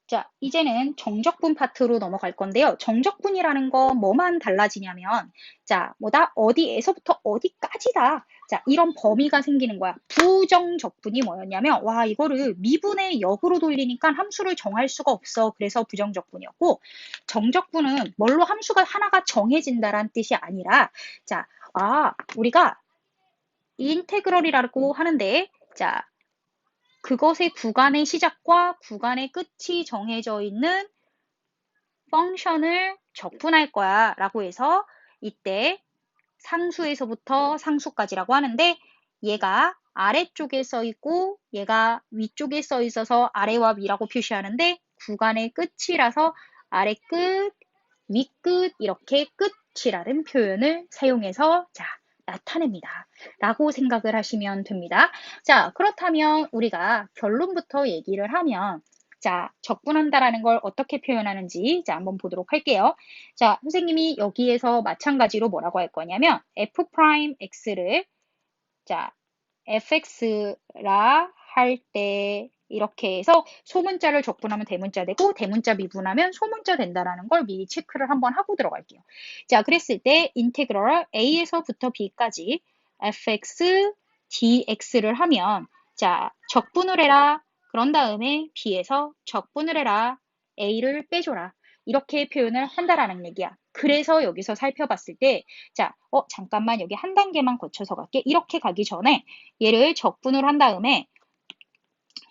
자, 이제는 정적분 파트로 넘어갈 건데요. 정적분이라는 건 뭐만 달라지냐면, 자, 뭐다? 어디에서부터 어디까지다. 자, 이런 범위가 생기는 거야. 부정적분이 뭐였냐면, 와, 이거를 미분의 역으로 돌리니까 함수를 정할 수가 없어. 그래서 부정적분이었고, 정적분은 뭘로 함수가 하나가 정해진다라는 뜻이 아니라, 자, 우리가 인테그럴이라고 하는데, 자, 그것의 구간의 시작과 구간의 끝이 정해져 있는 펑션을 적분할 거야 라고 해서 이때 상수에서부터 상수까지라고 하는데 얘가 아래쪽에 써 있고 얘가 위쪽에 써 있어서 아래와 위라고 표시하는데 구간의 끝이라서 아래 끝, 위 끝 이렇게 끝이라는 표현을 사용해서 자 나타냅니다. 라고 생각을 하시면 됩니다. 자, 그렇다면 우리가 결론부터 얘기를 하면 자, 적분한다라는 걸 어떻게 표현하는지 자, 한번 보도록 할게요. 자, 선생님이 여기에서 마찬가지로 뭐라고 할 거냐면 f'x를 자, fx라 할 때 이렇게 해서 소문자를 적분하면 대문자 되고 대문자 미분하면 소문자 된다라는 걸 미리 체크를 한번 하고 들어갈게요. 자, 그랬을 때 인테그럴 a에서부터 b까지 fx dx를 하면 자, 적분을 해라. 그런 다음에 b에서 적분을 해라. a를 빼줘라. 이렇게 표현을 한다라는 얘기야. 그래서 여기서 살펴봤을 때 자, 잠깐만 여기 한 단계만 거쳐서 갈게. 이렇게 가기 전에 얘를 적분을 한 다음에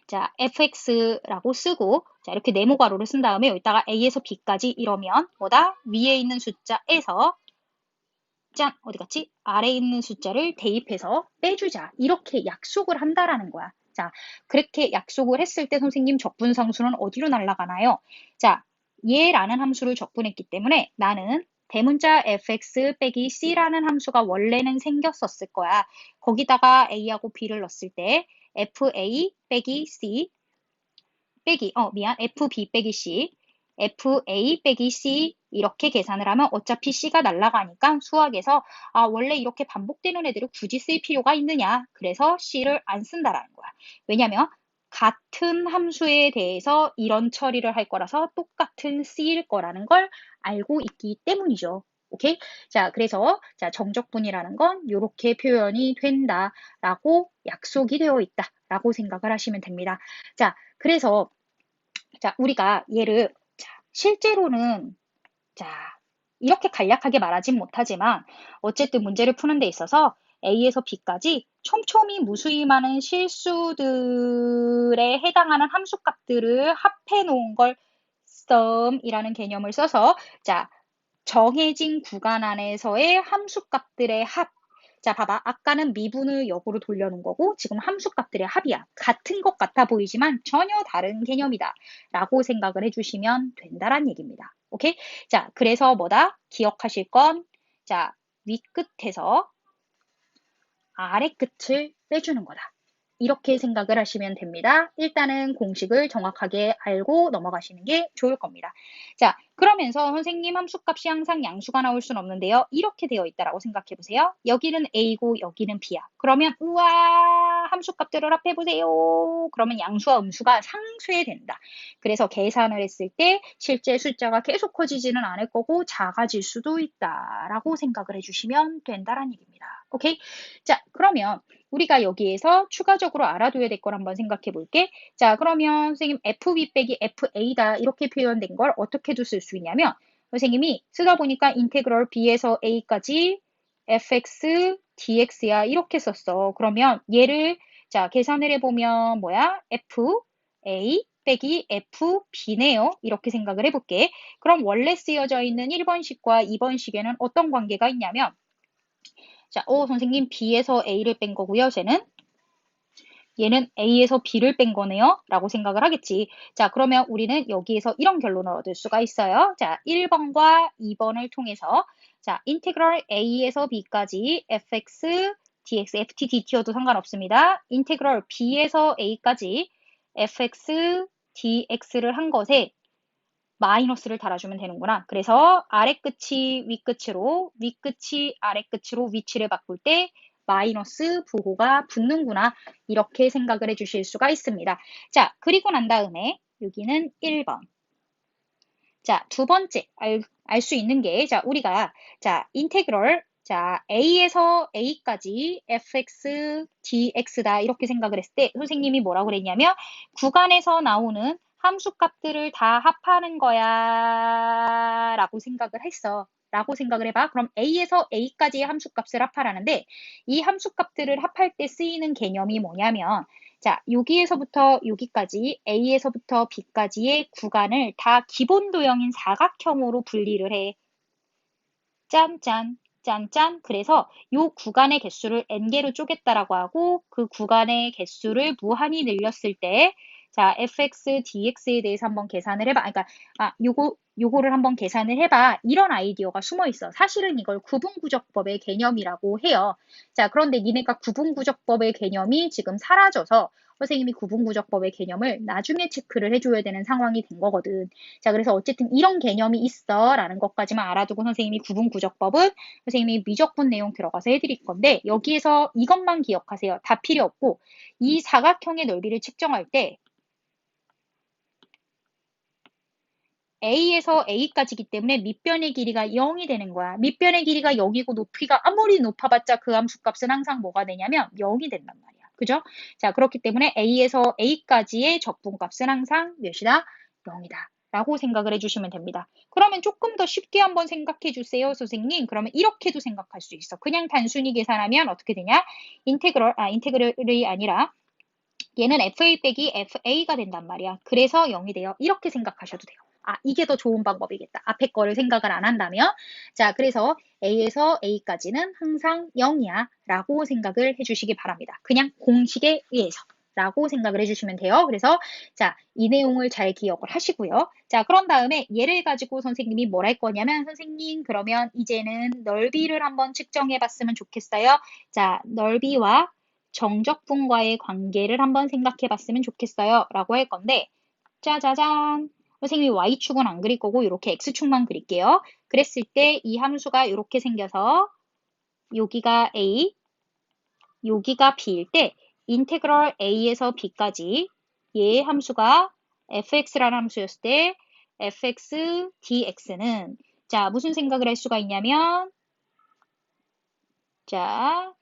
자, fx라고 쓰고 자, 이렇게 네모 가로를 쓴 다음에 여기다가 a에서 b까지 이러면 뭐다? 위에 있는 숫자에서 짠! 어디 갔지? 아래에 있는 숫자를 대입해서 빼주자. 이렇게 약속을 한다라는 거야. 자, 그렇게 약속을 했을 때 선생님 적분상수는 어디로 날아가나요? 자, 얘라는 함수를 적분했기 때문에 나는 대문자 fx 빼기 c라는 함수가 원래는 생겼었을 거야. 거기다가 a하고 b를 넣었을 때 fa 빼기 c 빼기, fb 빼기 c, fa 빼기 c 이렇게 계산을 하면 어차피 c가 날아가니까 수학에서 원래 이렇게 반복되는 애들을 굳이 쓸 필요가 있느냐. 그래서 c를 안 쓴다라는 거야. 왜냐면 같은 함수에 대해서 이런 처리를 할 거라서 똑같은 c일 거라는 걸 알고 있기 때문이죠. 오케이? 자, 그래서 자, 정적분이라는 건 이렇게 표현이 된다라고 약속이 되어 있다라고 생각을 하시면 됩니다. 자, 그래서 자, 우리가 얘를 자, 실제로는 자, 이렇게 간략하게 말하진 못하지만 어쨌든 문제를 푸는 데 있어서 A에서 B까지 촘촘히 무수히 많은 실수들에 해당하는 함수값들을 합해 놓은 걸 sum이라는 개념을 써서 자, 정해진 구간 안에서의 함수값들의 합. 자, 봐봐. 아까는 미분을 역으로 돌려놓은 거고 지금 함수값들의 합이야. 같은 것 같아 보이지만 전혀 다른 개념이다. 라고 생각을 해주시면 된다란 얘기입니다. 오케이? 자, 그래서 뭐다? 기억하실 건 자, 윗끝에서 아래 끝을 빼주는 거다. 이렇게 생각을 하시면 됩니다. 일단은 공식을 정확하게 알고 넘어가시는 게 좋을 겁니다. 자, 그러면서 선생님 함수값이 항상 양수가 나올 수는 없는데요. 이렇게 되어 있다라고 생각해 보세요. 여기는 A고 여기는 B야. 그러면 우와 함수값들을 합해 보세요. 그러면 양수와 음수가 상쇄된다. 그래서 계산을 했을 때 실제 숫자가 계속 커지지는 않을 거고 작아질 수도 있다라고 생각을 해주시면 된다라는 얘기입니다. 오케이? 자, 그러면 우리가 여기에서 추가적으로 알아둬야 될 걸 한번 생각해 볼게. 자, 그러면 선생님 FB 빼기 FA다 이렇게 표현된 걸 어떻게 쓸 수 있냐면 선생님이 쓰다 보니까 인테그럴 B에서 A까지 fx dx야 이렇게 썼어. 그러면 얘를 자 계산을 해보면 뭐야? FA 빼기 FB네요. 이렇게 생각을 해볼게. 그럼 원래 쓰여져 있는 1번식과 2번식에는 어떤 관계가 있냐면 자, 선생님 B에서 A를 뺀 거고요. 얘는 A에서 B를 뺀 거네요. 라고 생각을 하겠지. 자, 그러면 우리는 여기에서 이런 결론을 얻을 수가 있어요. 자, 1번과 2번을 통해서 자, 인테그럴 A에서 B까지 fx, dx, ft, dt여도 상관없습니다. 인테그럴 B에서 A까지 fx, dx를 한 것에 마이너스를 달아주면 되는구나. 그래서 아래끝이 윗끝으로, 윗끝이 아래끝으로 위치를 바꿀 때 마이너스 부호가 붙는구나. 이렇게 생각을 해주실 수가 있습니다. 자, 그리고 난 다음에 여기는 1번. 자, 두 번째 알 수 있는 게, 자, 우리가, 자, 인테그럴, 자, a에서 a까지 fx dx다 이렇게 생각을 했을 때 선생님이 뭐라고 그랬냐면 구간에서 나오는 함수값들을 다 합하는 거야 라고 생각을 했어. 라고 생각을 해봐. 그럼 a에서 a까지의 함수값을 합하라는데 이 함수값들을 합할 때 쓰이는 개념이 뭐냐면 자, 여기에서부터 여기까지 A에서부터 B까지의 구간을 다 기본 도형인 사각형으로 분리를 해. 짠짠, 짠짠. 그래서 이 구간의 개수를 n개로 쪼갰다라고 하고 그 구간의 개수를 무한히 늘렸을 때 자, fx, dx에 대해서 한번 계산을 해봐. 그러니까 요거를 한번 계산을 해봐. 이런 아이디어가 숨어 있어. 사실은 이걸 구분구적법의 개념이라고 해요. 자, 그런데 니네가 구분구적법의 개념이 지금 사라져서 선생님이 구분구적법의 개념을 나중에 체크를 해줘야 되는 상황이 된 거거든. 자, 그래서 어쨌든 이런 개념이 있어 라는 것까지만 알아두고 선생님이 구분구적법은 선생님이 미적분 내용 들어가서 해드릴 건데 여기에서 이것만 기억하세요. 다 필요 없고 이 사각형의 넓이를 측정할 때 A에서 A까지기 때문에 밑변의 길이가 0이 되는 거야. 밑변의 길이가 0이고 높이가 아무리 높아봤자 그 함수값은 항상 뭐가 되냐면 0이 된단 말이야. 그죠? 자, 그렇기 때문에 A에서 A까지의 적분값은 항상 몇이다? 0이다. 라고 생각을 해주시면 됩니다. 그러면 조금 더 쉽게 한번 생각해 주세요, 선생님. 그러면 이렇게도 생각할 수 있어. 그냥 단순히 계산하면 어떻게 되냐? 인테그럴이 아니라 얘는 FA 빼기 FA가 된단 말이야. 그래서 0이 돼요. 이렇게 생각하셔도 돼요. 아, 이게 더 좋은 방법이겠다. 앞에 거를 생각을 안 한다면. 자, 그래서 A에서 A까지는 항상 0이야. 라고 생각을 해주시기 바랍니다. 그냥 공식에 의해서. 라고 생각을 해주시면 돼요. 그래서 자, 이 내용을 잘 기억을 하시고요. 자, 그런 다음에 얘를 가지고 선생님이 뭘 할 거냐면 선생님 그러면 이제는 넓이를 한번 측정해 봤으면 좋겠어요. 자, 넓이와 정적분과의 관계를 한번 생각해 봤으면 좋겠어요. 라고 할 건데, 짜자잔. 선생님이 Y축은 안 그릴 거고, 이렇게 X축만 그릴게요. 그랬을 때 이 함수가 이렇게 생겨서, 여기가 A, 여기가 B일 때, 인테그럴 A에서 B까지 얘의 함수가 fx라는 함수였을 때, fx dx는, 자, 무슨 생각을 할 수가 있냐면, 자,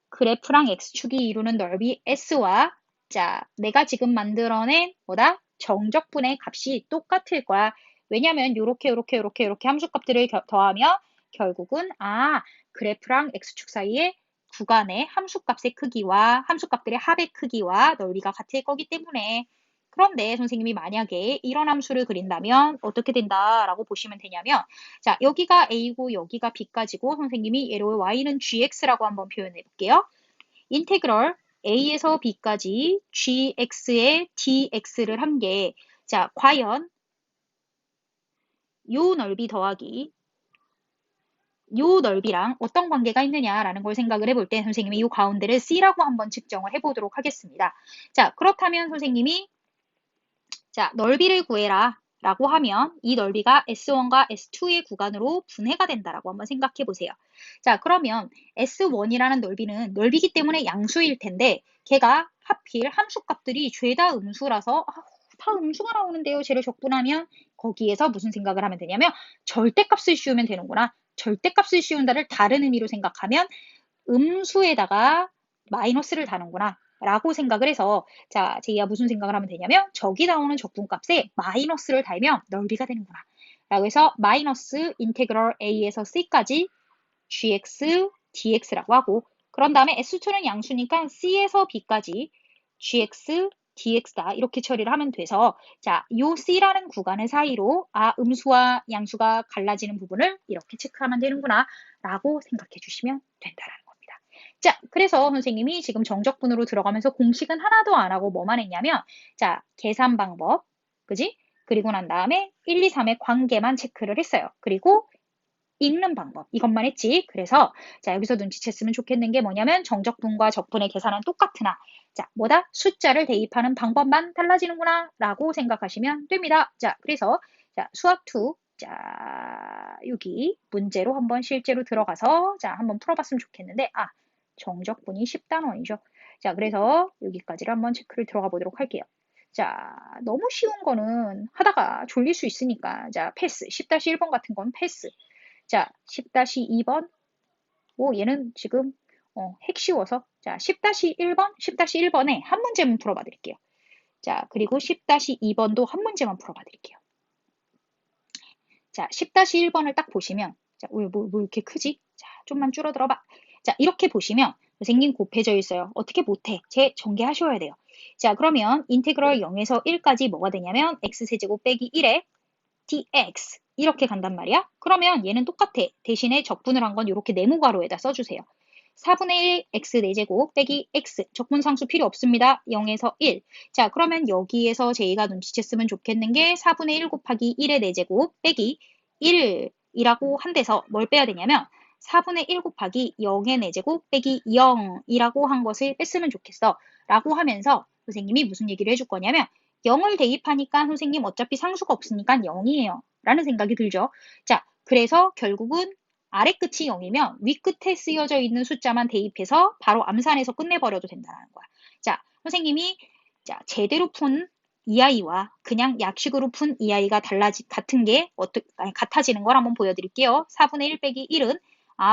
그래프랑 x축이 이루는 넓이 s와 자, 내가 지금 만들어낸 뭐다? 정적분의 값이 똑같을 거야. 왜냐면 요렇게 함수값들을 더하면 결국은 그래프랑 x축 사이에 구간의 함수값의 크기와 함수값들의 합의 크기와 넓이가 같을 거기 때문에 그런데 선생님이 만약에 이런 함수를 그린다면 어떻게 된다라고 보시면 되냐면 자, 여기가 A고 여기가 B까지고 선생님이 얘를 Y는 GX라고 한번 표현해 볼게요. 인테그럴 A에서 B까지 GX에 DX를 한 게, 자, 과연 요 넓이 더하기 요 넓이랑 어떤 관계가 있느냐라는 걸 생각을 해볼 때 선생님이 요 가운데를 C라고 한번 측정을 해보도록 하겠습니다. 자, 그렇다면 선생님이 자, 넓이를 구해라 라고 하면 이 넓이가 S1과 S2의 구간으로 분해가 된다라고 한번 생각해 보세요. 자, 그러면 S1이라는 넓이는 넓이기 때문에 양수일 텐데 걔가 하필 함수값들이 죄다 음수라서 다 음수가 나오는데요. 쟤를 적분하면 거기에서 무슨 생각을 하면 되냐면 절대값을 씌우면 되는구나. 절대값을 씌운다를 다른 의미로 생각하면 음수에다가 마이너스를 다는구나. 라고 생각을 해서 자, 제이야 무슨 생각을 하면 되냐면 저기 나오는 적분값에 마이너스를 달면 넓이가 되는구나. 라고 해서 마이너스 인테그럴 a에서 c까지 gx dx라고 하고 그런 다음에 s2는 양수니까 c에서 b까지 gx dx다 이렇게 처리를 하면 돼서 자, 요 c라는 구간의 사이로 음수와 양수가 갈라지는 부분을 이렇게 체크하면 되는구나 라고 생각해 주시면 된다라는 겁니다. 자, 그래서 선생님이 지금 정적분으로 들어가면서 공식은 하나도 안 하고 뭐만 했냐면 자, 계산 방법, 그지? 그리고 난 다음에 1, 2, 3의 관계만 체크를 했어요. 그리고 읽는 방법 이것만 했지. 그래서 자, 여기서 눈치챘으면 좋겠는 게 뭐냐면 정적분과 적분의 계산은 똑같으나 자, 뭐다? 숫자를 대입하는 방법만 달라지는구나 라고 생각하시면 됩니다. 자, 그래서 자, 수학2 자, 여기 문제로 한번 실제로 들어가서 자, 한번 풀어봤으면 좋겠는데 정적분이 10단원이죠. 자, 그래서 여기까지를 한번 체크를 들어가 보도록 할게요. 자, 너무 쉬운 거는 하다가 졸릴 수 있으니까, 자, 패스. 10-1번 같은 건 패스. 자, 10-2번. 얘는 지금, 핵 쉬워서. 자, 10-1번, 10-1번에 한 문제만 풀어봐 드릴게요. 자, 그리고 10-2번도 한 문제만 풀어봐 드릴게요. 자, 10-1번을 딱 보시면, 자, 뭐 이렇게 크지? 자, 좀만 줄어들어봐. 자, 이렇게 보시면, 선생님 곱해져 있어요. 어떻게 못해? 전개하셔야 돼요. 자, 그러면 인테그럴 0에서 1까지 뭐가 되냐면, x세제곱 빼기 1에 dx. 이렇게 간단 말이야. 그러면 얘는 똑같아. 대신에 적분을 한 건 이렇게 네모가로에다 써주세요. 4분의 1 x 4제곱 빼기 x. 적분상수 필요 없습니다. 0에서 1. 자, 그러면 여기에서 제이가 눈치챘으면 좋겠는 게 4분의 1 곱하기 1의 4제곱 빼기 1이라고 한 데서 뭘 빼야 되냐면 4분의 1 곱하기 0의 4제곱 빼기 0이라고 한 것을 뺐으면 좋겠어. 라고 하면서 선생님이 무슨 얘기를 해줄 거냐면 0을 대입하니까 선생님 어차피 상수가 없으니까 0이에요. 라는 생각이 들죠. 자, 그래서 결국은 아래 끝이 0이면 위 끝에 쓰여져 있는 숫자만 대입해서 바로 암산해서 끝내버려도 된다는 거야. 자, 선생님이 자, 제대로 푼 이 아이와 그냥 약식으로 푼 이 아이가 같은 게 같아지는 걸 한번 보여드릴게요. 4분의 1 빼기 1은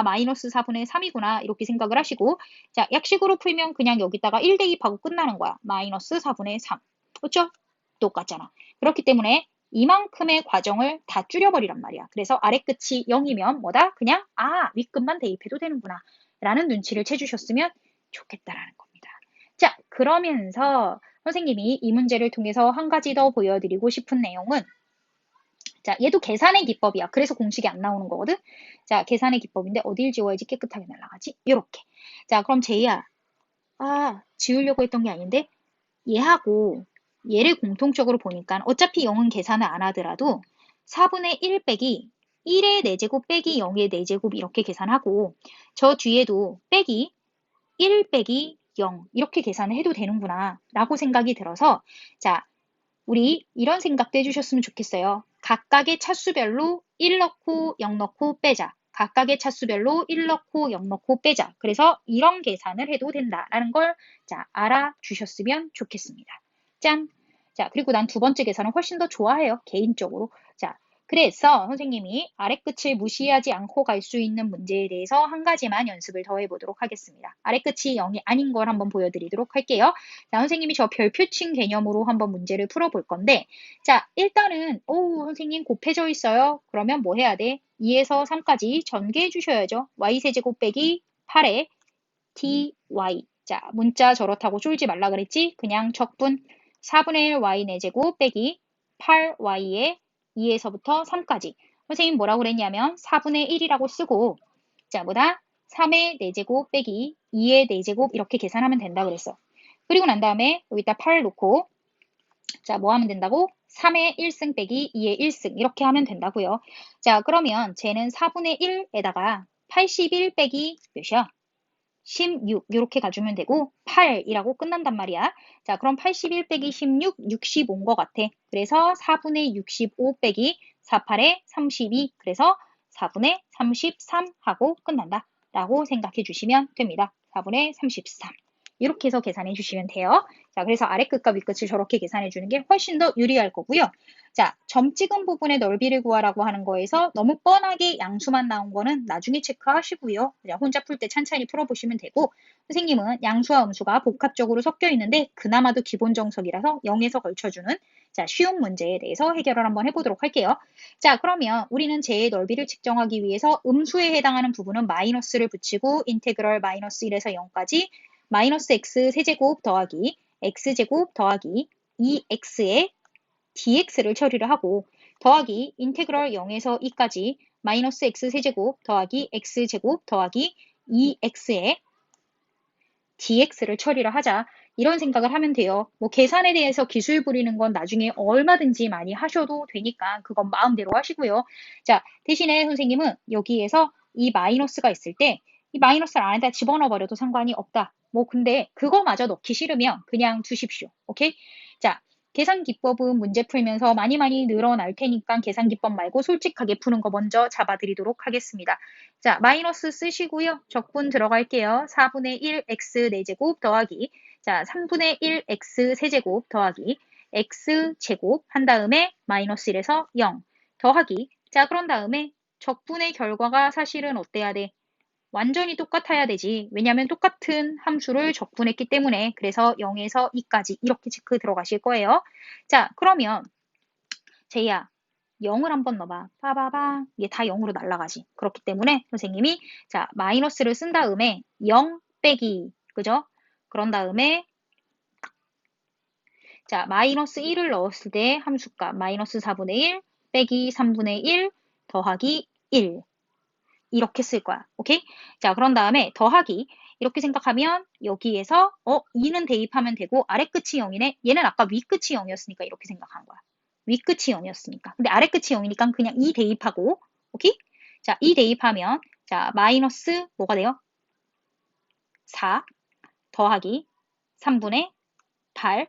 마이너스 4분의 3이구나 이렇게 생각을 하시고 자, 약식으로 풀면 그냥 여기다가 1 대입하고 끝나는 거야. 마이너스 4분의 3. 그렇죠? 똑같잖아. 그렇기 때문에 이만큼의 과정을 다 줄여버리란 말이야. 그래서 아래 끝이 0이면 뭐다? 그냥 윗끝만 대입해도 되는구나 라는 눈치를 채주셨으면 좋겠다라는 겁니다. 자, 그러면서 선생님이 이 문제를 통해서 한 가지 더 보여드리고 싶은 내용은 자, 얘도 계산의 기법이야. 그래서 공식이 안 나오는 거거든. 자, 계산의 기법인데 어딜 지워야지 깨끗하게 날아가지? 이렇게. 자, 그럼 제이야. 지우려고 했던 게 아닌데 얘하고 얘를 공통적으로 보니까 어차피 0은 계산을 안 하더라도 4분의 1 빼기 1의 4제곱 빼기 0의 4제곱 이렇게 계산하고 저 뒤에도 빼기 1 빼기 0 이렇게 계산을 해도 되는구나 라고 생각이 들어서 자, 우리 이런 생각도 해주셨으면 좋겠어요. 각각의 차수별로 1 넣고 0 넣고 빼자. 각각의 차수별로 1 넣고 0 넣고 빼자. 그래서 이런 계산을 해도 된다라는 걸 자, 알아주셨으면 좋겠습니다. 짠! 자, 그리고 난 두 번째 계산은 훨씬 더 좋아해요. 개인적으로. 자, 그래서 선생님이 아래 끝을 무시하지 않고 갈 수 있는 문제에 대해서 한 가지만 연습을 더 해보도록 하겠습니다. 아래 끝이 0이 아닌 걸 한번 보여드리도록 할게요. 자, 선생님이 저 별표칭 개념으로 한번 문제를 풀어볼 건데 자, 일단은 선생님 곱해져 있어요. 그러면 뭐 해야 돼? 2에서 3까지 전개해 주셔야죠. y세제곱 빼기 8에 dy. 자, 문자 저렇다고 쫄지 말라 그랬지? 그냥 적분 4분의 1 y 4제곱 빼기 8y에 2에서부터 3까지. 선생님 뭐라고 그랬냐면 4분의 1이라고 쓰고 자, 뭐다? 3의 4제곱 빼기 2의 4제곱 이렇게 계산하면 된다 그랬어. 그리고 난 다음에 여기다 8 놓고 자, 뭐 하면 된다고? 3의 1승 빼기 2의 1승 이렇게 하면 된다고요. 자, 그러면 쟤는 4분의 1에다가 81 빼기 몇이야? 16 이렇게 가주면 되고 8이라고 끝난단 말이야. 자, 그럼 81 빼기 16, 65인 것 같아. 그래서 4분의 65 빼기 48에 32 그래서 4분의 33 하고 끝난다 라고 생각해 주시면 됩니다. 4분의 33 이렇게 해서 계산해 주시면 돼요. 자, 그래서 아래 끝과 윗 끝을 저렇게 계산해 주는 게 훨씬 더 유리할 거고요. 자, 점 찍은 부분의 넓이를 구하라고 하는 거에서 너무 뻔하게 양수만 나온 거는 나중에 체크하시고요. 그냥 혼자 풀 때 찬찬히 풀어보시면 되고 선생님은 양수와 음수가 복합적으로 섞여 있는데 그나마도 기본 정석이라서 0에서 걸쳐주는 자, 쉬운 문제에 대해서 해결을 한번 해보도록 할게요. 자, 그러면 우리는 제의 넓이를 측정하기 위해서 음수에 해당하는 부분은 마이너스를 붙이고 인테그럴 마이너스 1에서 0까지 마이너스 x 세제곱 더하기 x제곱 더하기 2x에 dx를 처리를 하고 더하기 인테그럴 0에서 2까지 마이너스 x 세제곱 더하기 x제곱 더하기 2x에 dx를 처리를 하자. 이런 생각을 하면 돼요. 뭐 계산에 대해서 기술 부리는 건 나중에 얼마든지 많이 하셔도 되니까 그건 마음대로 하시고요. 자, 대신에 선생님은 여기에서 이 마이너스가 있을 때 이 마이너스를 안에다 집어넣어 버려도 상관이 없다. 뭐 근데 그거마저 넣기 싫으면 그냥 두십시오. 오케이? 자, 계산 기법은 문제 풀면서 많이 늘어날 테니까 계산 기법 말고 솔직하게 푸는 거 먼저 잡아드리도록 하겠습니다. 자, 마이너스 쓰시고요. 적분 들어갈게요. 4분의 1 x 4제곱 더하기 자, 3분의 1 x 세제곱 더하기 x제곱 한 다음에 마이너스 1에서 0 더하기 자 그런 다음에 적분의 결과가 사실은 어때야 돼? 완전히 똑같아야 되지. 왜냐하면 똑같은 함수를 적분했기 때문에 그래서 0에서 2까지 이렇게 체크 들어가실 거예요. 자 그러면 제이야 0을 한번 넣어봐. 빠바바 이게 다 0으로 날아가지. 그렇기 때문에 선생님이 자 마이너스를 쓴 다음에 0 빼기 그죠? 그런 다음에 자 마이너스 1을 넣었을 때 함수값 마이너스 4분의 1 빼기 3분의 1 더하기 1 이렇게 쓸 거야. 오케이? 자, 그런 다음에 더하기 이렇게 생각하면 여기에서 2는 대입하면 되고 아래 끝이 0이네. 얘는 아까 위 끝이 0이었으니까 이렇게 생각한 거야. 위 끝이 0이었으니까. 근데 아래 끝이 0이니까 그냥 2 대입하고 오케이? 자, 2 대입하면 자, 마이너스 뭐가 돼요? 4 더하기 3분의 8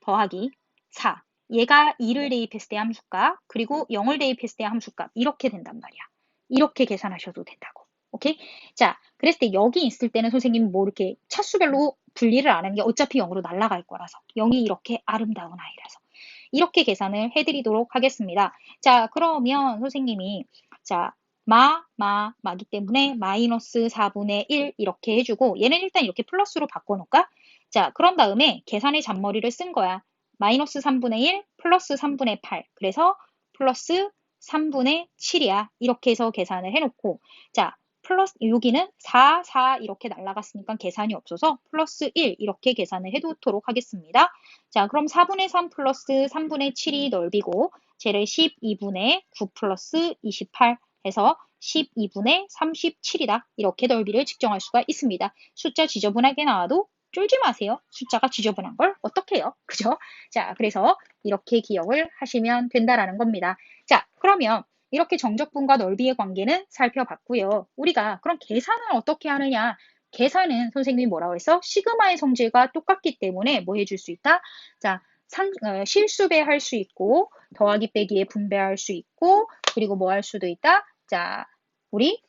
더하기 4. 얘가 2를 대입했을 때 함수값 그리고 0을 대입했을 때 함수값 이렇게 된단 말이야. 이렇게 계산하셔도 된다고. 오케이? 자, 그랬을 때 여기 있을 때는 선생님이 뭐 이렇게 차수별로 분리를 안 하는 게 어차피 0으로 날아갈 거라서 0이 이렇게 아름다운 아이라서 이렇게 계산을 해드리도록 하겠습니다. 자, 그러면 선생님이 자 마기 때문에 마이너스 4분의 1 이렇게 해주고 얘는 일단 이렇게 플러스로 바꿔놓을까? 자, 그런 다음에 계산의 잔머리를 쓴 거야. 마이너스 3분의 1 플러스 3분의 8 그래서 플러스 3분의 7이야. 이렇게 해서 계산을 해놓고 자 플러스 여기는 4, 4 이렇게 날라갔으니까 계산이 없어서 플러스 1 이렇게 계산을 해두도록 하겠습니다. 자 그럼 4분의 3 플러스 3분의 7이 넓이고 쟤를 12분의 9 플러스 28 해서 12분의 37이다. 이렇게 넓이를 측정할 수가 있습니다. 숫자 지저분하게 나와도 쫄지 마세요. 숫자가 지저분한 걸 어떻게 해요? 그죠? 자, 그래서 이렇게 기억을 하시면 된다라는 겁니다. 자, 그러면 이렇게 정적분과 넓이의 관계는 살펴봤고요. 우리가 그럼 계산은 어떻게 하느냐? 계산은 선생님이 뭐라고 했어? 시그마의 성질과 똑같기 때문에 뭐 해줄 수 있다? 자, 실수배 할 수 있고 더하기 빼기에 분배할 수 있고 그리고 뭐 할 수도 있다? 자, 우리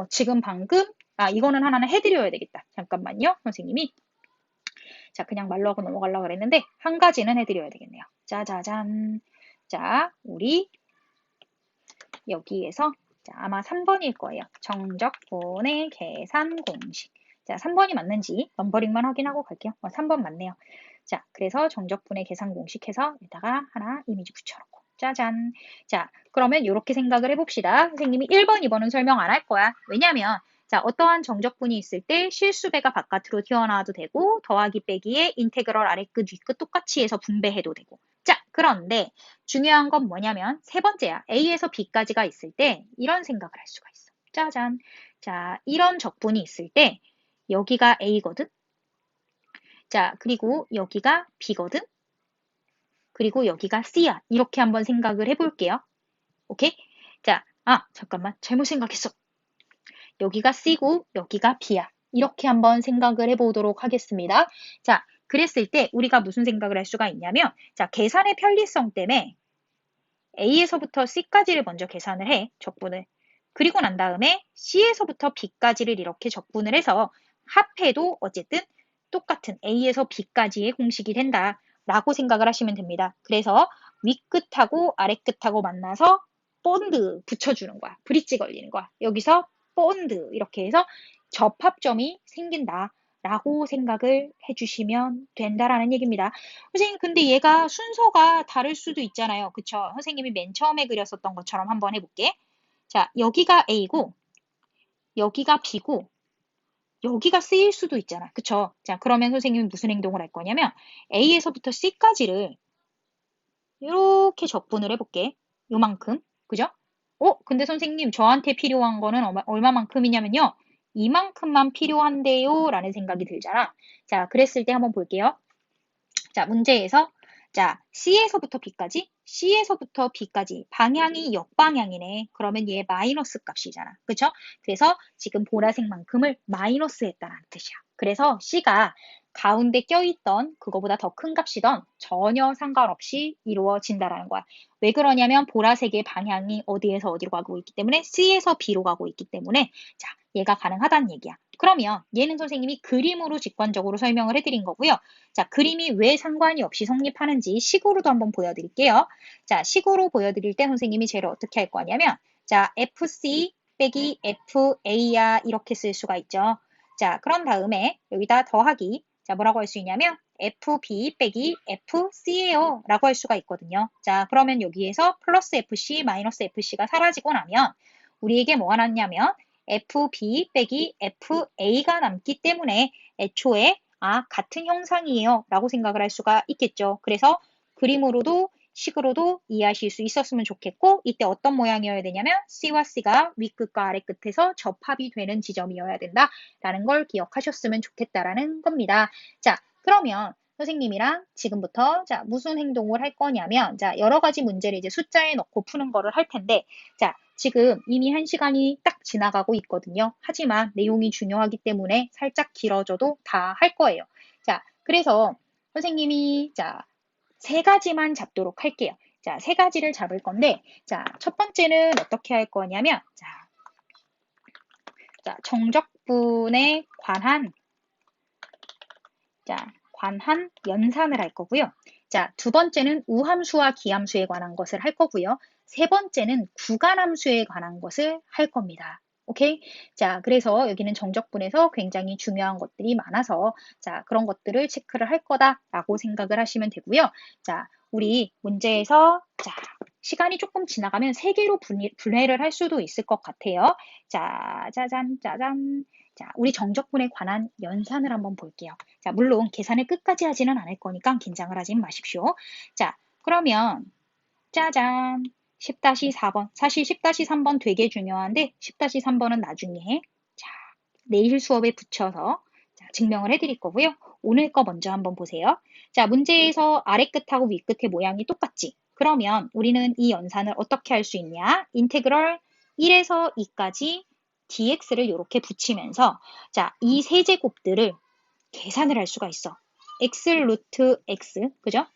지금 방금 이거는 하나는 해드려야 되겠다. 잠깐만요, 선생님이. 자, 그냥 말로 하고 넘어가려고 그랬는데 한 가지는 해드려야 되겠네요. 짜자잔. 자, 우리 여기에서 자, 아마 3번일 거예요. 정적분의 계산 공식. 자, 3번이 맞는지 넘버링만 확인하고 갈게요. 3번 맞네요. 자, 그래서 정적분의 계산 공식 해서 여기다가 하나 이미지 붙여놓고 짜잔. 자, 그러면 이렇게 생각을 해봅시다. 선생님이 1번, 2번은 설명 안 할 거야. 왜냐면 자, 어떠한 정적분이 있을 때 실수배가 바깥으로 튀어나와도 되고 더하기 빼기에 인테그럴 아래끝 위끝 똑같이 해서 분배해도 되고 자, 그런데 중요한 건 뭐냐면 세 번째야. A에서 B까지가 있을 때 이런 생각을 할 수가 있어. 짜잔. 자, 이런 적분이 있을 때 여기가 A거든. 자, 그리고 여기가 B거든. 그리고 여기가 C야. 이렇게 한번 생각을 해볼게요. 오케이? 자, 잠깐만. 잘못 생각했어. 여기가 C고 여기가 B야. 이렇게 한번 생각을 해보도록 하겠습니다. 자, 그랬을 때 우리가 무슨 생각을 할 수가 있냐면 자, 계산의 편리성 때문에 A에서부터 C까지를 먼저 계산을 해, 적분을. 그리고 난 다음에 C에서부터 B까지를 이렇게 적분을 해서 합해도 어쨌든 똑같은 A에서 B까지의 공식이 된다 라고 생각을 하시면 됩니다. 그래서 윗끝하고 아래끝하고 만나서 본드 붙여주는 거야. 브릿지 걸리는 거야. 여기서 본드 이렇게 해서 접합점이 생긴다 라고 생각을 해주시면 된다라는 얘기입니다. 선생님, 근데 얘가 순서가 다를 수도 있잖아요. 그쵸? 선생님이 맨 처음에 그렸었던 것처럼 한번 해볼게. 자, 여기가 A고, 여기가 B고, 여기가 C일 수도 있잖아. 그쵸? 자, 그러면 선생님이 무슨 행동을 할 거냐면 A에서부터 C까지를 이렇게 적분을 해볼게. 요만큼. 그죠? 근데 선생님, 저한테 필요한 거는 얼마만큼이냐면요. 이만큼만 필요한데요. 라는 생각이 들잖아. 자, 그랬을 때 한번 볼게요. 자, 문제에서 자, C에서부터 B까지, C에서부터 B까지 방향이 역방향이네. 그러면 얘 마이너스 값이잖아. 그쵸? 그래서 지금 보라색만큼을 마이너스 했다는 뜻이야. 그래서 C가 가운데 껴있던 그거보다 더 큰 값이던 전혀 상관없이 이루어진다라는 거야. 왜 그러냐면 보라색의 방향이 어디에서 어디로 가고 있기 때문에 C에서 B로 가고 있기 때문에 자, 얘가 가능하다는 얘기야. 그러면 얘는 선생님이 그림으로 직관적으로 설명을 해드린 거고요. 자, 그림이 왜 상관이 없이 성립하는지 식으로도 한번 보여드릴게요. 자, 식으로 보여드릴 때 선생님이 쟤를 어떻게 할 거냐면, 자, FC 빼기 FA야 이렇게 쓸 수가 있죠. 자, 그런 다음에 여기다 더하기. 자, 뭐라고 할 수 있냐면 FB 빼기 FC예요 라고 할 수가 있거든요. 자, 그러면 여기에서 플러스 FC 마이너스 FC가 사라지고 나면 우리에게 뭐가 남냐면 FB 빼기 FA가 남기 때문에 애초에 같은 형상이에요 라고 생각을 할 수가 있겠죠. 그래서 그림으로도 식으로도 이해하실 수 있었으면 좋겠고, 이때 어떤 모양이어야 되냐면 C와 C가 윗끝과 아래끝에서 접합이 되는 지점이어야 된다라는 걸 기억하셨으면 좋겠다라는 겁니다. 자, 그러면 선생님이랑 지금부터 자, 무슨 행동을 할 거냐면, 자, 여러 가지 문제를 이제 숫자에 넣고 푸는 거를 할 텐데, 자, 지금 이미 1시간이 딱 지나가고 있거든요. 하지만 내용이 중요하기 때문에 살짝 길어져도 다 할 거예요. 자, 그래서 선생님이 자, 3가지만 잡도록 할게요. 자, 3가지를 잡을 건데, 자, 첫 번째는 어떻게 할 거냐면, 자, 정적분에 관한, 자, 관한 연산을 할 거고요. 자, 두 번째는 우함수와 기함수에 관한 것을 할 거고요. 세 번째는 구간함수에 관한 것을 할 겁니다. 오케이? 자, 그래서 여기는 정적분에서 굉장히 중요한 것들이 많아서 자, 그런 것들을 체크를 할 거다라고 생각을 하시면 되고요. 자, 우리 문제에서 자, 시간이 조금 지나가면 3개로 분해를 할 수도 있을 것 같아요. 자, 짜잔, 짜잔. 자, 우리 정적분에 관한 연산을 한번 볼게요. 자, 물론 계산을 끝까지 하지는 않을 거니까 긴장을 하지 마십시오. 자, 그러면 짜잔. 10-4번. 사실 10-3번 되게 중요한데 10-3번은 나중에 자, 내일 수업에 붙여서 자, 증명을 해드릴 거고요. 오늘 거 먼저 한번 보세요. 자, 문제에서 아래끝하고 위끝의 모양이 똑같지? 그러면 우리는 이 연산을 어떻게 할 수 있냐? 인테그럴 1에서 2까지 dx를 이렇게 붙이면서 자, 이 세제곱들을 계산을 할 수가 있어. x 루트 x, 그죠?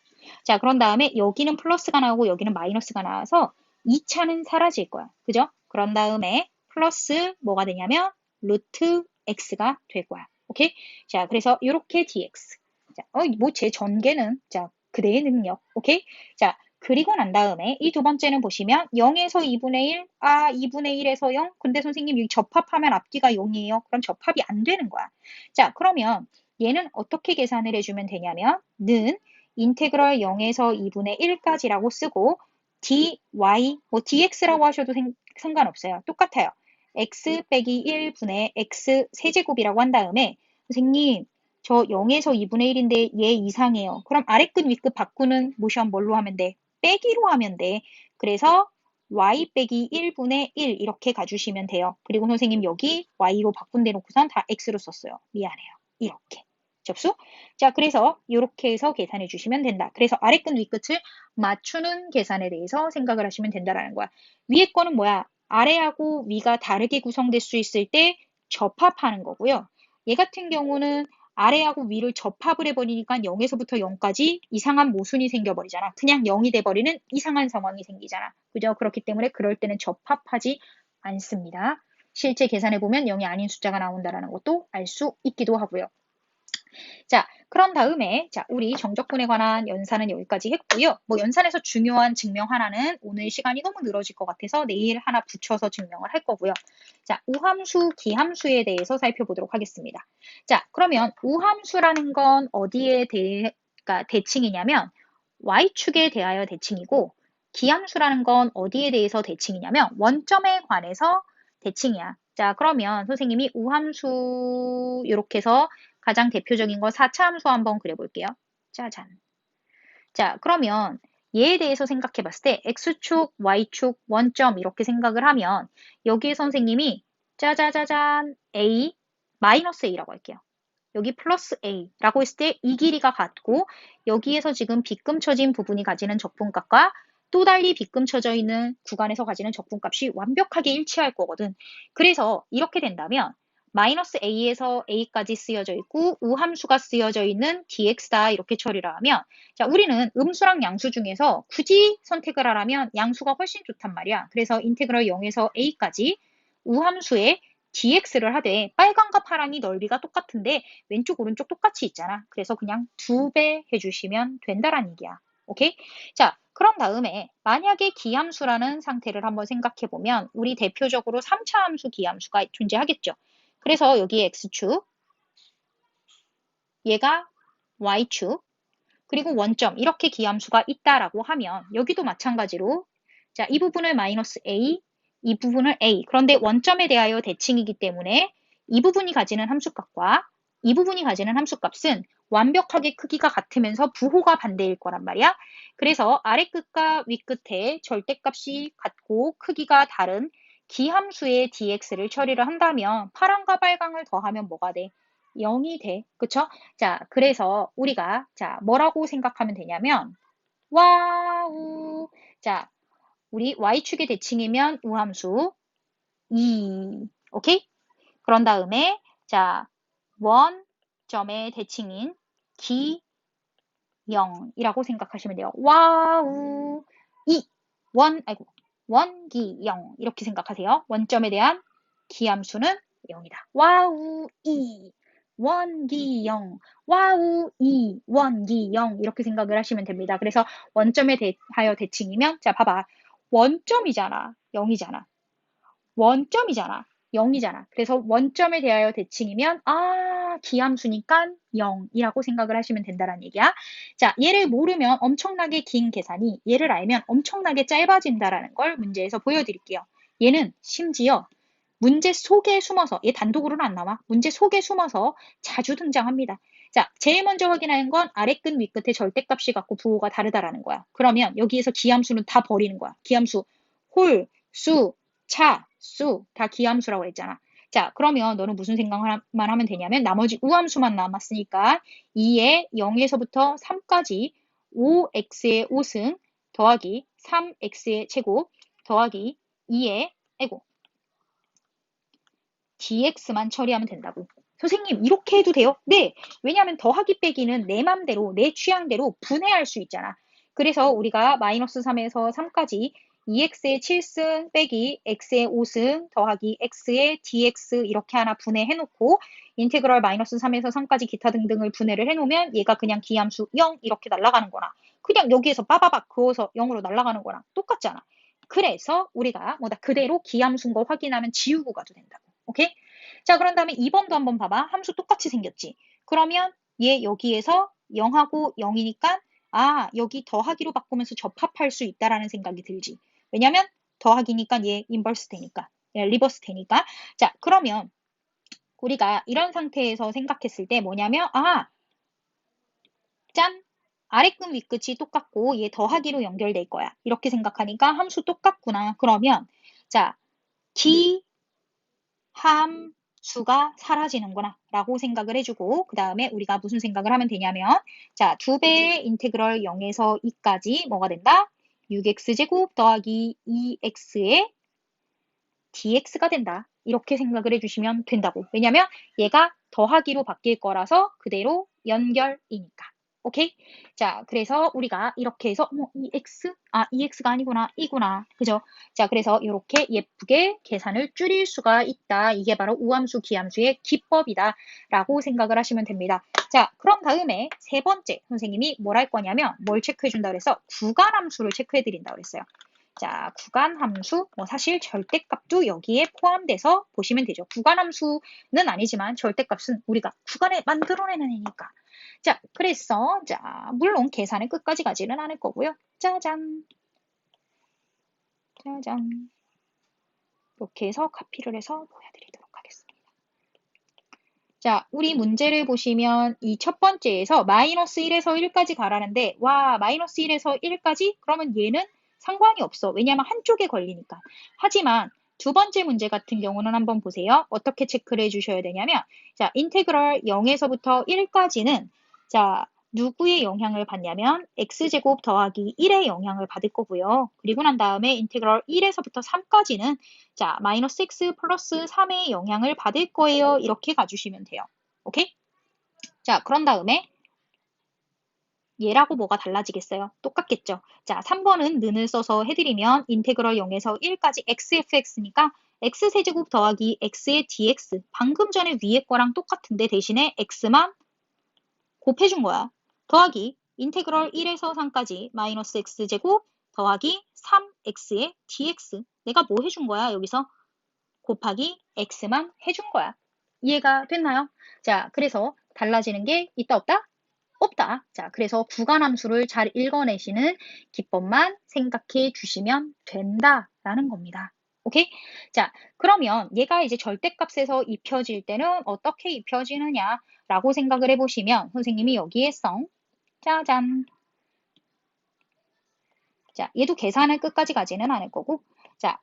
자, 그런 다음에 여기는 플러스가 나오고 여기는 마이너스가 나와서 2차는 사라질 거야. 그죠? 그런 다음에 플러스 뭐가 되냐면 루트 x가 될 거야. 오케이? 자, 그래서 이렇게 dx. 자, 뭐 제 전개는 자, 그대의 능력. 오케이? 자, 그리고 난 다음에 이 두 번째는 보시면 0에서 2분의 1, 2분의 1에서 0. 근데 선생님 여기 접합하면 앞뒤가 0이에요. 그럼 접합이 안 되는 거야. 자, 그러면 얘는 어떻게 계산을 해주면 되냐면 는 인테그럴 0에서 2분의 1까지라고 쓰고 dy, 뭐 dx라고 하셔도 상관없어요. 똑같아요. x 빼기 1분의 x 세제곱이라고 한 다음에 선생님 저 0에서 2분의 1인데 얘 이상해요. 그럼 아래끝 윗끝 바꾸는 모션 뭘로 하면 돼? 빼기로 하면 돼. 그래서 y 빼기 1분의 1 이렇게 가주시면 돼요. 그리고 선생님 여기 y로 바꾼 데 놓고선 다 x로 썼어요. 미안해요. 이렇게. 접수? 자, 그래서 이렇게 해서 계산해 주시면 된다. 그래서 아래끝 윗끝을 맞추는 계산에 대해서 생각을 하시면 된다라는 거야. 위에 거는 뭐야? 아래하고 위가 다르게 구성될 수 있을 때 접합하는 거고요. 얘 같은 경우는 아래하고 위를 접합을 해버리니까 0에서부터 0까지 이상한 모순이 생겨버리잖아. 그냥 0이 돼버리는 이상한 상황이 생기잖아. 그죠? 그렇기 때문에 그럴 때는 접합하지 않습니다. 실제 계산해보면 0이 아닌 숫자가 나온다는 것도 알 수 있기도 하고요. 자, 그런 다음에 자, 우리 정적분에 관한 연산은 여기까지 했고요. 뭐 연산에서 중요한 증명 하나는 오늘 시간이 너무 늘어질 것 같아서 내일 하나 붙여서 증명을 할 거고요. 자, 우함수, 기함수에 대해서 살펴보도록 하겠습니다. 자, 그러면 우함수라는 건 어디에 그러니까 대칭이냐면 y축에 대하여 대칭이고 기함수라는 건 어디에 대해서 대칭이냐면 원점에 관해서 대칭이야. 자, 그러면 선생님이 우함수 이렇게 해서 가장 대표적인 거 4차 함수 한번 그려볼게요. 짜잔. 자, 그러면 얘에 대해서 생각해 봤을 때 x축, y축, 원점 이렇게 생각을 하면 여기에 선생님이 짜자자잔 a 마이너스 a라고 할게요. 여기 플러스 a라고 했을 때 이 길이가 같고 여기에서 지금 빗금쳐진 부분이 가지는 적분값과 또 달리 빗금쳐져 있는 구간에서 가지는 적분값이 완벽하게 일치할 거거든. 그래서 이렇게 된다면 마이너스 a에서 a까지 쓰여져 있고 우함수가 쓰여져 있는 dx다 이렇게 처리를 하면 자 우리는 음수랑 양수 중에서 굳이 선택을 하라면 양수가 훨씬 좋단 말이야. 그래서 인테그럴 0에서 a까지 우함수의 dx를 하되 빨강과 파랑이 넓이가 똑같은데 왼쪽 오른쪽 똑같이 있잖아. 그래서 그냥 2배 해주시면 된다라는 얘기야. 오케이? 자, 그런 다음에 만약에 기함수라는 상태를 한번 생각해 보면 우리 대표적으로 3차 함수 기함수가 존재하겠죠. 그래서 여기 x축, 얘가 y축, 그리고 원점 이렇게 기함수가 있다라고 하면 여기도 마찬가지로 자, 이 부분을 마이너스 a, 이 부분을 a. 그런데 원점에 대하여 대칭이기 때문에 이 부분이 가지는 함수값과 이 부분이 가지는 함수값은 완벽하게 크기가 같으면서 부호가 반대일 거란 말이야. 그래서 아래 끝과 위 끝에 절대값이 같고 크기가 다른 기함수의 dx를 처리를 한다면 파랑과 빨강을 더하면 뭐가 돼? 0이 돼. 그쵸? 자, 그래서 우리가 자, 뭐라고 생각하면 되냐면 와우. 자, 우리 y축의 대칭이면 우함수 2. 오케이? 그런 다음에 자, 원점의 대칭인 기 0이라고 생각하시면 돼요. 와우. 2. 아이고. 원기 0 이렇게 생각하세요. 원점에 대한 기함수는 0이다. 와우 2. 원기 0. 와우 2. 원기 0 이렇게 생각을 하시면 됩니다. 그래서 원점에 대하여 대칭이면 자 봐봐. 원점이잖아. 0이잖아. 원점이잖아. 0이잖아. 그래서 원점에 대하여 대칭이면 기함수니까 0이라고 생각을 하시면 된다는 얘기야. 자, 얘를 모르면 엄청나게 긴 계산이 얘를 알면 엄청나게 짧아진다라는 걸 문제에서 보여드릴게요. 얘는 심지어 문제 속에 숨어서 얘 단독으로는 안 나와. 문제 속에 숨어서 자주 등장합니다. 자, 제일 먼저 확인하는 건 아래 끝, 위 끝의 절대값이 같고 부호가 다르다라는 거야. 그러면 여기에서 기함수는 다 버리는 거야. 기함수, 홀, 수, 차, 수 다 기함수라고 했잖아. 자, 그러면 너는 무슨 생각만 하면 되냐면 나머지 우함수만 남았으니까 2의 0에서부터 3까지 5x의 5승 더하기 3x의 제곱 더하기 2의 dx만 처리하면 된다고. 선생님 이렇게 해도 돼요? 네. 왜냐하면 더하기 빼기는 내 맘대로 내 취향대로 분해할 수 있잖아. 그래서 우리가 마이너스 3에서 3까지 2x의 7승 빼기 x의 5승 더하기 x의 dx 이렇게 하나 분해해놓고 인테그럴 마이너스 3에서 3까지 기타 등등을 분해를 해놓으면 얘가 그냥 기함수 0 이렇게 날아가는 거나 그냥 여기에서 빠바박 그어서 0으로 날아가는 거랑 똑같잖아. 그래서 우리가 뭐다 그대로 기함수인 거 확인하면 지우고 가도 된다고. 오케이? 자, 그런 다음에 2번도 한번 봐봐. 함수 똑같이 생겼지. 그러면 얘 여기에서 0하고 0이니까 여기 더하기로 바꾸면서 접합할 수 있다라는 생각이 들지. 왜냐면 더하기니까 얘 인버스 되니까. 얘 리버스 되니까. 자, 그러면 우리가 이런 상태에서 생각했을 때 뭐냐면 짠! 아래끝 윗끝이 똑같고 얘 더하기로 연결될 거야. 이렇게 생각하니까 함수 똑같구나. 그러면 자, 함수가 사라지는구나 라고 생각을 해주고 그 다음에 우리가 무슨 생각을 하면 되냐면 자, 2배의 인테그럴 0에서 2까지 뭐가 된다? 6x제곱 더하기 2x의 dx가 된다. 이렇게 생각을 해주시면 된다고. 왜냐면 얘가 더하기로 바뀔 거라서 그대로 연결이니까. 오케이? 자, 그래서 우리가 이렇게 해서 이 x? 이 x가 아니구나. 이구나. 그죠? 자, 그래서 이렇게 예쁘게 계산을 줄일 수가 있다. 이게 바로 우함수, 기함수의 기법이다. 라고 생각을 하시면 됩니다. 자, 그럼 다음에 세 번째 선생님이 뭘 할 거냐면 뭘 체크해 준다 그래서 구간함수를 체크해 드린다 그랬어요. 자, 구간함수, 사실 절대값도 여기에 포함돼서 보시면 되죠. 구간함수는 아니지만 절대값은 우리가 구간에 만들어내는 애니까. 자, 그래서 자, 물론 계산의 끝까지 가지는 않을 거고요. 짜잔. 짜잔. 이렇게 해서 카피를 해서 보여드리도록 하겠습니다. 자, 우리 문제를 보시면 이 첫 번째에서 마이너스 1에서 1까지 가라는데 마이너스 1에서 1까지? 그러면 얘는 상관이 없어. 왜냐하면 한쪽에 걸리니까. 하지만 두 번째 문제 같은 경우는 한번 보세요. 어떻게 체크를 해주셔야 되냐면 자, 인테그럴 0에서부터 1까지는 자, 누구의 영향을 받냐면 x제곱 더하기 1의 영향을 받을 거고요. 그리고 난 다음에 인테그럴 1에서부터 3까지는 자, 마이너스 x 플러스 3의 영향을 받을 거예요. 이렇게 가주시면 돼요. 오케이? 자, 그런 다음에 얘라고 뭐가 달라지겠어요? 똑같겠죠? 자, 3번은 는을 써서 해드리면 인테그럴 0에서 1까지 xfx니까 x세제곱 더하기 x의 dx. 방금 전에 위에 거랑 똑같은데 대신에 x만 곱해준 거야. 더하기 인테그럴 1에서 3까지 마이너스 x제곱 더하기 3x의 dx. 내가 뭐 해준 거야? 여기서 곱하기 x만 해준 거야. 이해가 됐나요? 자, 그래서 달라지는 게 있다 없다? 없다. 자, 그래서 구간함수를 잘 읽어내시는 기법만 생각해 주시면 된다라는 겁니다. 오케이? 자, 그러면 얘가 이제 절대값에서 입혀질 때는 어떻게 입혀지느냐라고 생각을 해보시면 선생님이 여기에 짜잔. 자, 얘도 계산을 끝까지 가지는 않을 거고. 자,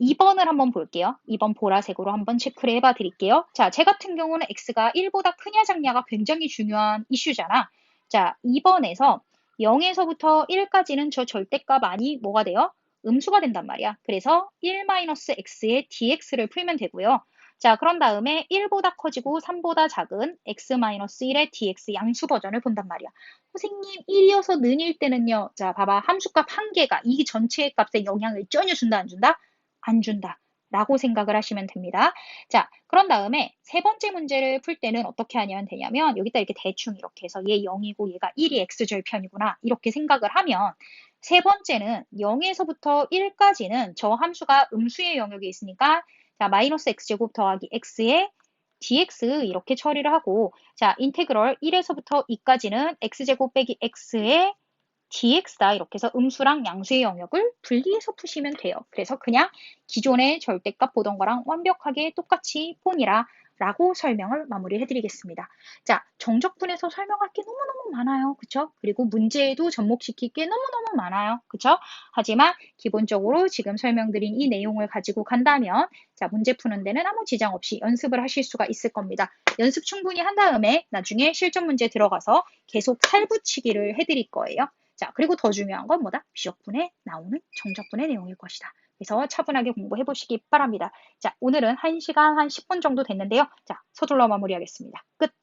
2번을 한번 볼게요. 2번 보라색으로 한번 체크를 해봐 드릴게요. 자, 제 같은 경우는 x가 1보다 크냐 작냐가 굉장히 중요한 이슈잖아. 자, 2번에서 0에서부터 1까지는 저 절대값 아니 뭐가 돼요? 음수가 된단 말이야. 그래서 1-x의 dx를 풀면 되고요. 자, 그런 다음에 1보다 커지고 3보다 작은 x-1의 dx 양수 버전을 본단 말이야. 선생님, 1이어서 는일 때는요. 자, 봐봐. 함수값 한 개가 이 전체의 값에 영향을 전혀 준다, 안 준다? 안 준다. 라고 생각을 하시면 됩니다. 자, 그런 다음에 세 번째 문제를 풀 때는 어떻게 하면 되냐면 여기다 이렇게 대충 이렇게 해서 얘 0이고 얘가 1이 x절편이구나. 이렇게 생각을 하면 세 번째는 0에서부터 1까지는 저 함수가 음수의 영역에 있으니까 자, 마이너스 x제곱 더하기 x의 dx 이렇게 처리를 하고 자, 인테그럴 1에서부터 2까지는 x제곱 빼기 x의 dx다. 이렇게 해서 음수랑 양수의 영역을 분리해서 푸시면 돼요. 그래서 그냥 기존의 절대값 보던 거랑 완벽하게 똑같이 폰이라 라고 설명을 마무리해 드리겠습니다. 자, 정적분에서 설명할 게 너무너무 많아요. 그쵸? 그리고 문제에도 접목시킬 게 너무너무 많아요. 그쵸? 하지만 기본적으로 지금 설명드린 이 내용을 가지고 간다면 자, 문제 푸는 데는 아무 지장 없이 연습을 하실 수가 있을 겁니다. 연습 충분히 한 다음에 나중에 실전 문제 들어가서 계속 살붙이기를 해드릴 거예요. 자, 그리고 더 중요한 건 뭐다? 비적분에 나오는 정적분의 내용일 것이다. 그래서 차분하게 공부해 보시기 바랍니다. 자, 오늘은 1시간 한 10분 정도 됐는데요. 자, 서둘러 마무리하겠습니다. 끝!